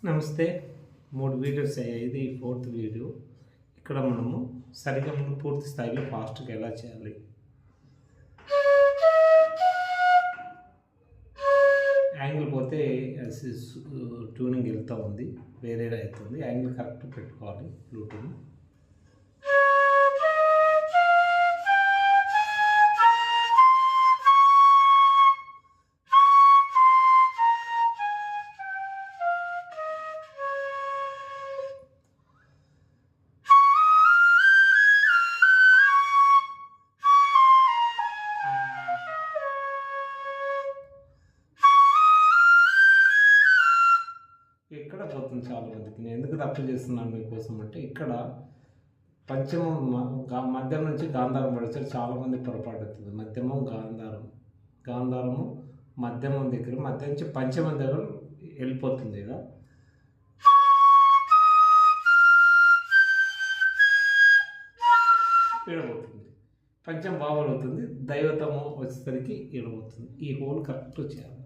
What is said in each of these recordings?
నమస్తే. 3 వీడియోస్ అయ్యాయి. ఇది 4th వీడియో. ఇక్కడ మనము సరిగమను పూర్తి స్థాయిలో ఫాస్ట్గా ఎలా చేయాలి, యాంగిల్ పోతే ట్యూనింగ్ వెళ్తూ ఉంది, వేరే అవుతుంది. యాంగిల్ కరెక్ట్ పెట్టుకోవాలి. బ్లూటూత్ ఇక్కడ పోతుంది చాలా మందికి. నేను ఎందుకు తప్పు చేస్తున్నాను మీకోసం అంటే, ఇక్కడ పంచమం మధ్యం నుంచి గాంధారం పడితే చాలామంది పొరపాటు అవుతుంది. మధ్యమం గాంధారము మధ్యమం దగ్గర, మధ్య నుంచి పంచమం దగ్గర వెళ్ళిపోతుంది కదా. ఈడబోతుంది, పంచం బాగా అవుతుంది, దైవతము వచ్చేసరికి ఈడబోతుంది. ఈ హోల్ కరెక్ట్ చేయాలి.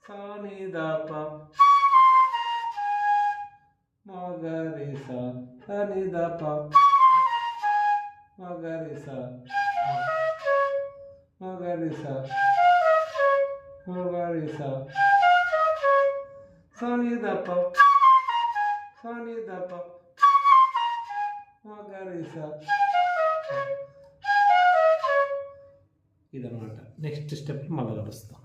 సానిదాప మగరిస సానిదాప మగరిస మగరిస మగరిస సానిదాప సానిదాప మగరిస. ఇదన్నమాట. నెక్స్ట్ స్టెప్ మళ్ళీ కలుస్తాం.